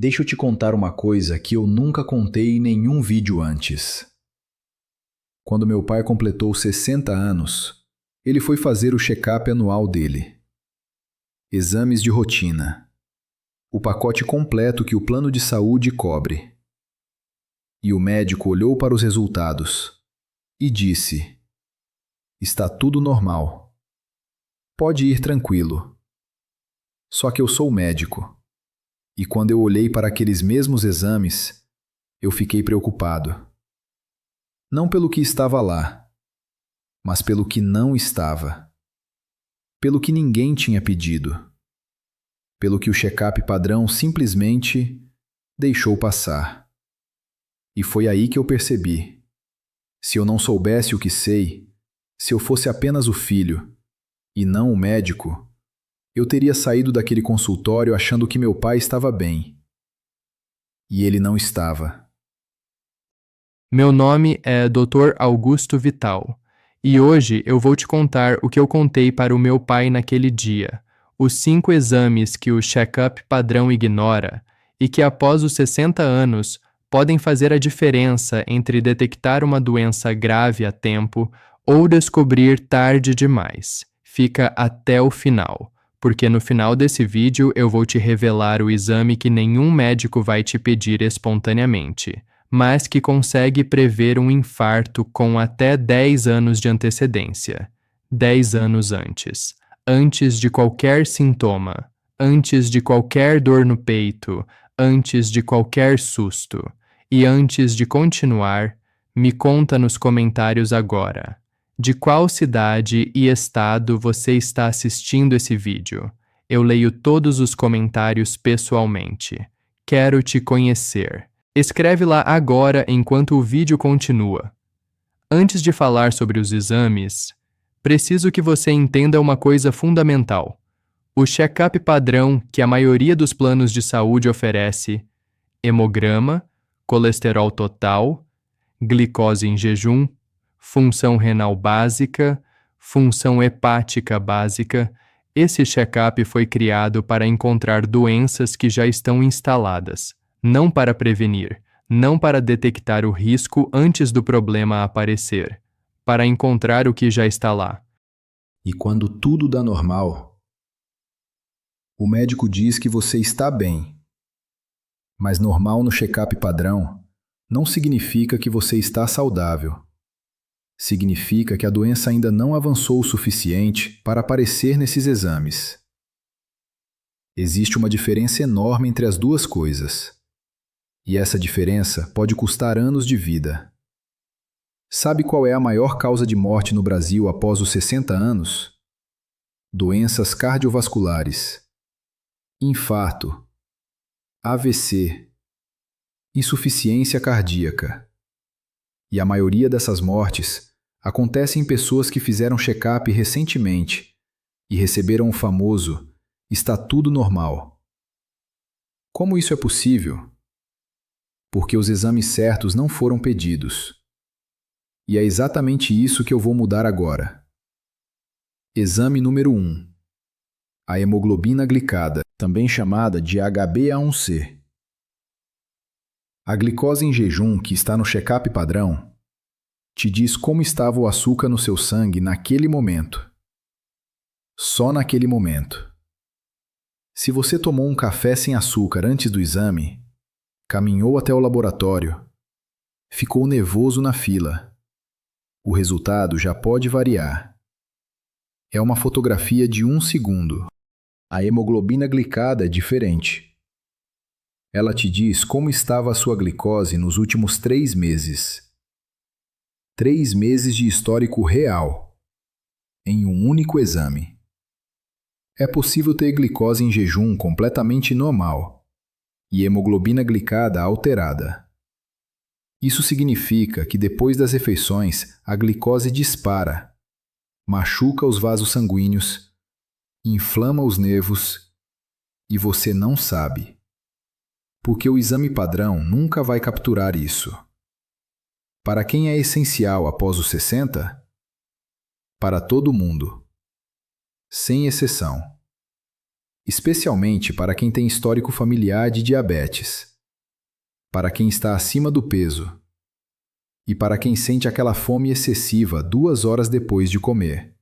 Deixa eu te contar uma coisa que eu nunca contei em nenhum vídeo antes. Quando meu pai completou 60 anos, ele foi fazer o check-up anual dele. Exames de rotina. O pacote completo que o plano de saúde cobre. E o médico olhou para os resultados e disse: "Está tudo normal. Pode ir tranquilo." Só que eu sou médico. E quando eu olhei para aqueles mesmos exames, eu fiquei preocupado. Não pelo que estava lá, mas pelo que não estava. Pelo que ninguém tinha pedido. Pelo que o check-up padrão simplesmente deixou passar. E foi aí que eu percebi. Se eu não soubesse o que sei, se eu fosse apenas o filho, e não o médico, eu teria saído daquele consultório achando que meu pai estava bem. E ele não estava. Meu nome é Dr. Augusto Vital e hoje eu vou te contar o que eu contei para o meu pai naquele dia, os 5 exames que o check-up padrão ignora e que após os 60 anos podem fazer a diferença entre detectar uma doença grave a tempo ou descobrir tarde demais. Fica até o final, porque no final desse vídeo eu vou te revelar o exame que nenhum médico vai te pedir espontaneamente, mas que consegue prever um infarto com até 10 anos de antecedência. 10 anos antes. Antes de qualquer sintoma. Antes de qualquer dor no peito. Antes de qualquer susto. E antes de continuar, me conta nos comentários agora. De qual cidade e estado você está assistindo esse vídeo? Eu leio todos os comentários pessoalmente. Quero te conhecer. Escreve lá agora enquanto o vídeo continua. Antes de falar sobre os exames, preciso que você entenda uma coisa fundamental. O check-up padrão que a maioria dos planos de saúde oferece: hemograma, colesterol total, glicose em jejum, função renal básica, função hepática básica. Esse check-up foi criado para encontrar doenças que já estão instaladas, não para prevenir, não para detectar o risco antes do problema aparecer, para encontrar o que já está lá. E quando tudo dá normal, o médico diz que você está bem. Mas normal no check-up padrão não significa que você está saudável. Significa que a doença ainda não avançou o suficiente para aparecer nesses exames. Existe uma diferença enorme entre as duas coisas. E essa diferença pode custar anos de vida. Sabe qual é a maior causa de morte no Brasil após os 60 anos? Doenças cardiovasculares. Infarto, AVC, insuficiência cardíaca. E a maioria dessas mortes acontece em pessoas que fizeram check-up recentemente e receberam o famoso "está tudo normal". Como isso é possível? Porque os exames certos não foram pedidos. E é exatamente isso que eu vou mudar agora. Exame número 1. A hemoglobina glicada, também chamada de HbA1c. A glicose em jejum que está no check-up padrão te diz como estava o açúcar no seu sangue naquele momento. Só naquele momento. Se você tomou um café sem açúcar antes do exame, caminhou até o laboratório, ficou nervoso na fila, o resultado já pode variar. É uma fotografia de 1 segundo. A hemoglobina glicada é diferente. Ela te diz como estava a sua glicose nos últimos 3 meses. 3 meses de histórico real, em um único exame. É possível ter glicose em jejum completamente normal e hemoglobina glicada alterada. Isso significa que depois das refeições a glicose dispara, machuca os vasos sanguíneos, inflama os nervos e você não sabe. Porque o exame padrão nunca vai capturar isso. Para quem é essencial após os 60? Para todo mundo. Sem exceção. especialmente para quem tem histórico familiar de diabetes, para quem está acima do peso e para quem sente aquela fome excessiva 2 horas depois de comer.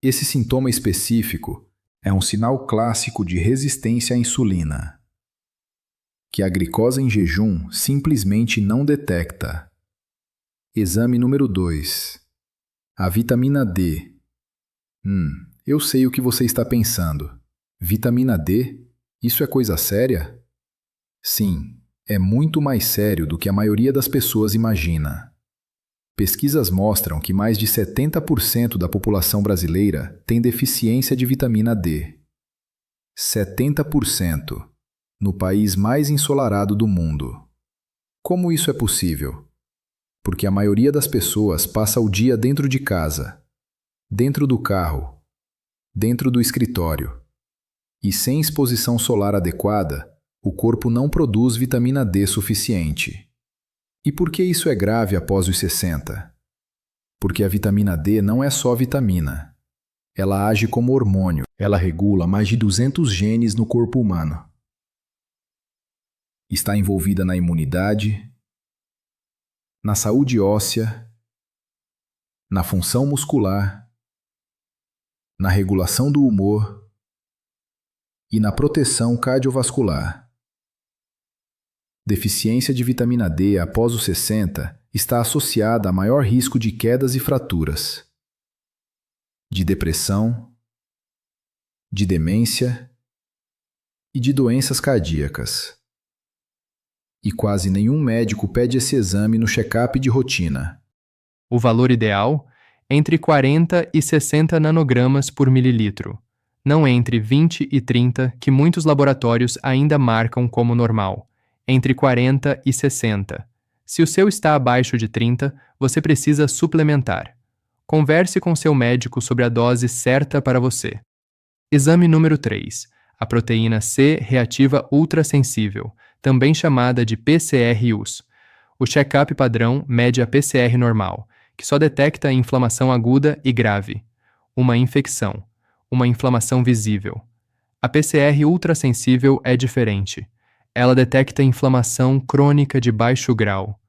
Esse sintoma específico é um sinal clássico de resistência à insulina, que a glicose em jejum simplesmente não detecta. Exame número 2. A vitamina D. Eu sei o que você está pensando. Vitamina D? Isso é coisa séria? Sim, é muito mais sério do que a maioria das pessoas imagina. Pesquisas mostram que mais de 70% da população brasileira tem deficiência de vitamina D. 70%, no país mais ensolarado do mundo. Como isso é possível? Porque a maioria das pessoas passa o dia dentro de casa, dentro do carro, dentro do escritório. E sem exposição solar adequada, o corpo não produz vitamina D suficiente. E por que isso é grave após os 60? Porque a vitamina D não é só vitamina. Ela age como hormônio. Ela regula mais de 200 genes no corpo humano. Está envolvida na imunidade, na saúde óssea, na função muscular, na regulação do humor e na proteção cardiovascular. Deficiência de vitamina D após os 60 está associada a maior risco de quedas e fraturas, de depressão, de demência e de doenças cardíacas. E quase nenhum médico pede esse exame no check-up de rotina. O valor ideal? Entre 40 e 60 nanogramas por mililitro, não entre 20 e 30, que muitos laboratórios ainda marcam como normal. Entre 40 e 60. Se o seu está abaixo de 30, você precisa suplementar. Converse com seu médico sobre a dose certa para você. Exame número 3. A proteína C reativa ultrassensível, também chamada de PCR-US. O check-up padrão mede a PCR normal, que só detecta a inflamação aguda e grave, uma infecção, uma inflamação visível. A PCR ultrassensível é diferente. Ela detecta inflamação crônica de baixo grau,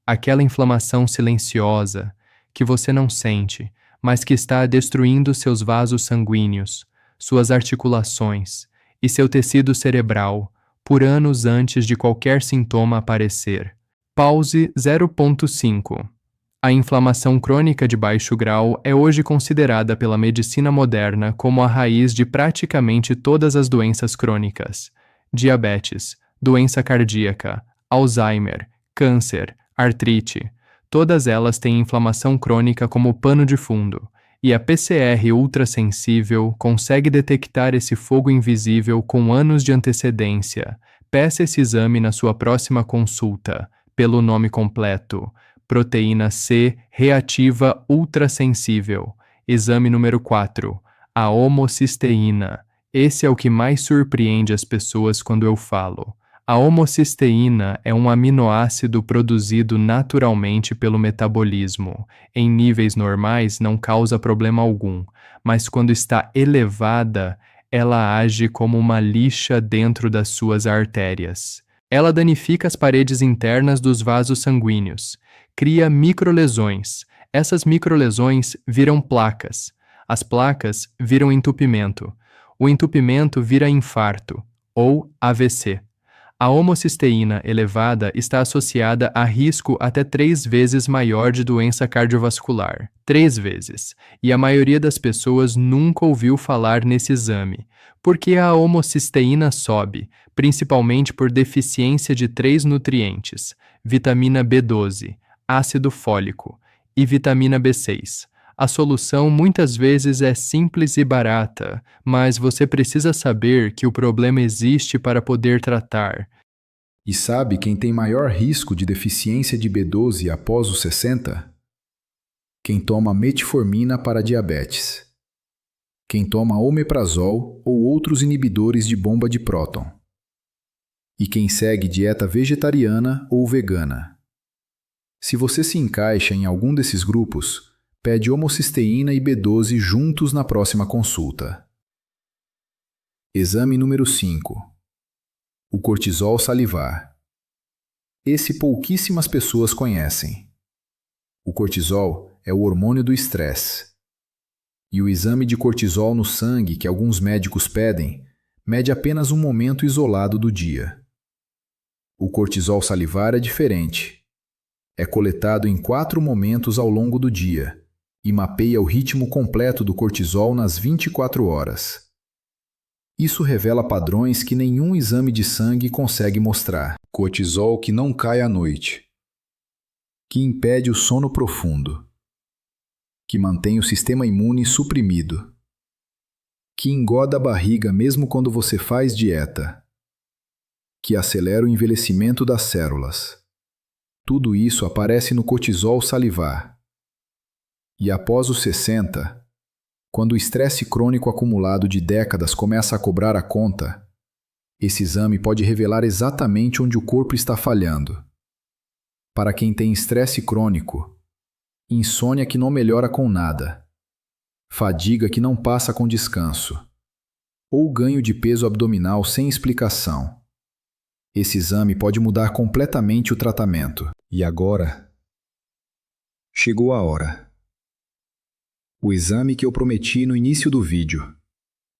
aquela inflamação silenciosa que você não sente, mas que está destruindo seus vasos sanguíneos, suas articulações e seu tecido cerebral por anos antes de qualquer sintoma aparecer. Pause 0.5. A inflamação crônica de baixo grau é hoje considerada pela medicina moderna como a raiz de praticamente todas as doenças crônicas: diabetes, doença cardíaca, Alzheimer, câncer, artrite. Todas elas têm inflamação crônica como pano de fundo, e a PCR ultrassensível consegue detectar esse fogo invisível com anos de antecedência. Peça esse exame na sua próxima consulta, pelo nome completo: proteína C reativa ultrassensível. Exame número 4. A homocisteína. Esse é o que mais surpreende as pessoas quando eu falo. A homocisteína é um aminoácido produzido naturalmente pelo metabolismo. Em níveis normais não causa problema algum, mas quando está elevada, ela age como uma lixa dentro das suas artérias. Ela danifica as paredes internas dos vasos sanguíneos, cria microlesões. Essas microlesões viram placas. As placas viram entupimento. O entupimento vira infarto, ou AVC. A homocisteína elevada está associada a risco até 3 vezes maior de doença cardiovascular. 3 vezes. E a maioria das pessoas nunca ouviu falar nesse exame. Porque a homocisteína sobe, principalmente por deficiência de 3 nutrientes: vitamina B12, ácido fólico e vitamina B6. A solução muitas vezes é simples e barata, mas você precisa saber que o problema existe para poder tratar. E sabe quem tem maior risco de deficiência de B12 após os 60? Quem toma metformina para diabetes. Quem toma omeprazol ou outros inibidores de bomba de próton. E quem segue dieta vegetariana ou vegana. Se você se encaixa em algum desses grupos, pede homocisteína e B12 juntos na próxima consulta. Exame número 5. O cortisol salivar. Esse pouquíssimas pessoas conhecem. O cortisol é o hormônio do estresse. E o exame de cortisol no sangue que alguns médicos pedem mede apenas um momento isolado do dia. O cortisol salivar é diferente. É coletado em 4 momentos ao longo do dia e mapeia o ritmo completo do cortisol nas 24 horas. Isso revela padrões que nenhum exame de sangue consegue mostrar. Cortisol que não cai à noite, que impede o sono profundo, que mantém o sistema imune suprimido, que engoda a barriga mesmo quando você faz dieta, que acelera o envelhecimento das células. Tudo isso aparece no cortisol salivar. E após os 60, quando o estresse crônico acumulado de décadas começa a cobrar a conta, esse exame pode revelar exatamente onde o corpo está falhando. Para quem tem estresse crônico, insônia que não melhora com nada, fadiga que não passa com descanso, ou ganho de peso abdominal sem explicação, esse exame pode mudar completamente o tratamento. E agora, chegou a hora. O exame que eu prometi no início do vídeo.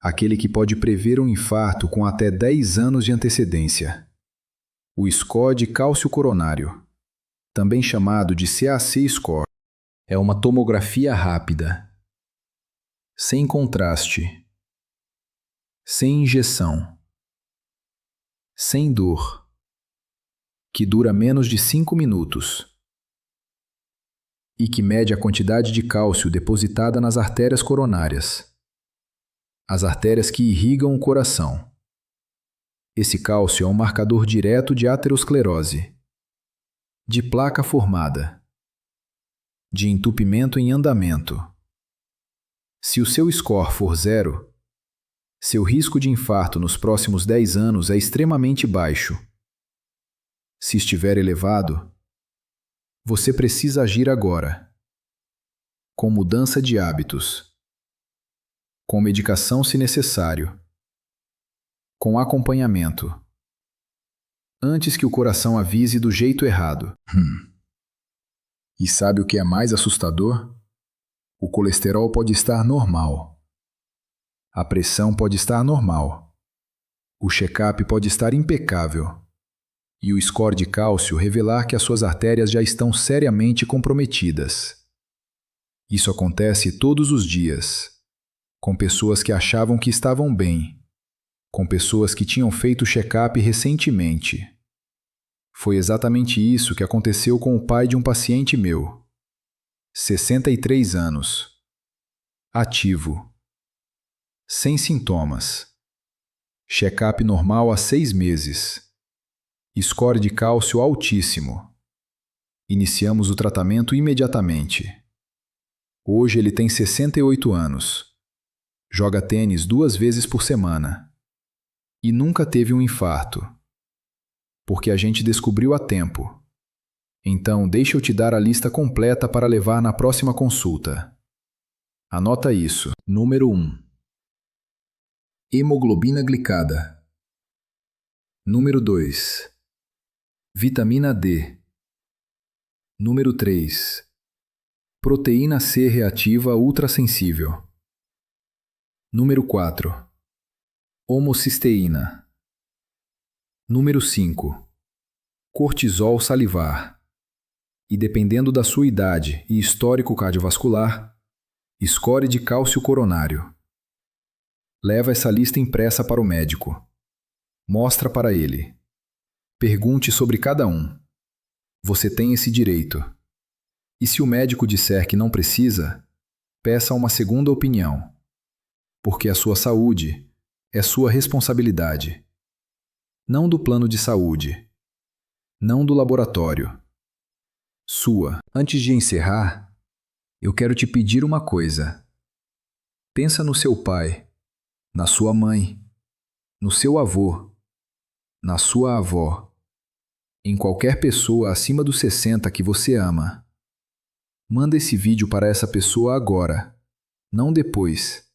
Aquele que pode prever um infarto com até 10 anos de antecedência. O score de cálcio coronário, também chamado de CAC score, é uma tomografia rápida, sem contraste, sem injeção, sem dor, que dura menos de 5 minutos e que mede a quantidade de cálcio depositada nas artérias coronárias, as artérias que irrigam o coração. Esse cálcio é um marcador direto de aterosclerose, de placa formada, de entupimento em andamento. Se o seu score for 0, seu risco de infarto nos próximos 10 anos é extremamente baixo. Se estiver elevado, você precisa agir agora, com mudança de hábitos, com medicação se necessário, com acompanhamento, antes que o coração avise do jeito errado. E sabe o que é mais assustador? O colesterol pode estar normal. A pressão pode estar normal. O check-up pode estar impecável. E o score de cálcio revelar que as suas artérias já estão seriamente comprometidas. Isso acontece todos os dias, com pessoas que achavam que estavam bem, com pessoas que tinham feito check-up recentemente. Foi exatamente isso que aconteceu com o pai de um paciente meu. 63 anos. Ativo. Sem sintomas. Check-up normal há 6 meses. Score de cálcio altíssimo. Iniciamos o tratamento imediatamente. Hoje ele tem 68 anos. Joga tênis 2 vezes por semana. E nunca teve um infarto. Porque a gente descobriu a tempo. Então, deixa eu te dar a lista completa para levar na próxima consulta. Anota isso. Número 1. Hemoglobina glicada. Número 2. Vitamina D. Número 3. Proteína C reativa ultrassensível. Número 4. Homocisteína. Número 5. Cortisol salivar. E dependendo da sua idade e histórico cardiovascular, score de cálcio coronário. Leva essa lista impressa para o médico. Mostra para ele. Pergunte sobre cada um. Você tem esse direito. E se o médico disser que não precisa, peça uma segunda opinião. Porque a sua saúde é sua responsabilidade. Não do plano de saúde. Não do laboratório. Sua. Antes de encerrar, eu quero te pedir uma coisa. Pensa no seu pai, na sua mãe, no seu avô, na sua avó, em qualquer pessoa acima dos 60 que você ama. Manda esse vídeo para essa pessoa agora, não depois.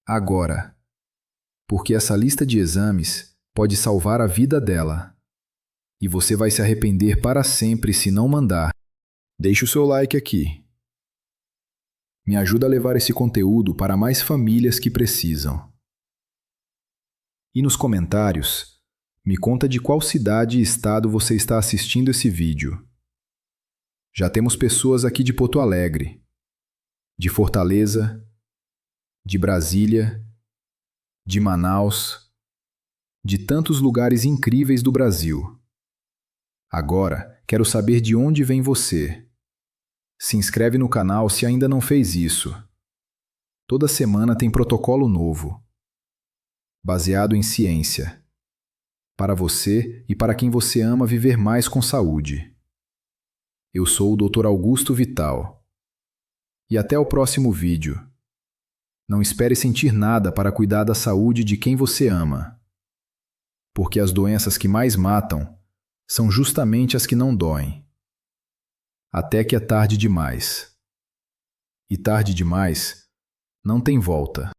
Agora. porque essa lista de exames pode salvar a vida dela. E você vai se arrepender para sempre se não mandar. Deixe o seu like aqui. Me ajuda a levar esse conteúdo para mais famílias que precisam. E nos comentários, me conta de qual cidade e estado você está assistindo esse vídeo. Já temos pessoas aqui de Porto Alegre, de Fortaleza, de Brasília, de Manaus, de tantos lugares incríveis do Brasil. Agora, quero saber de onde vem você. Se inscreve no canal se ainda não fez isso. Toda semana tem protocolo novo, baseado em ciência, para você e para quem você ama viver mais com saúde. Eu sou o Dr. Augusto Vital. E até o próximo vídeo. Não espere sentir nada para cuidar da saúde de quem você ama, porque as doenças que mais matam são justamente as que não doem. Até que é tarde demais. E tarde demais não tem volta.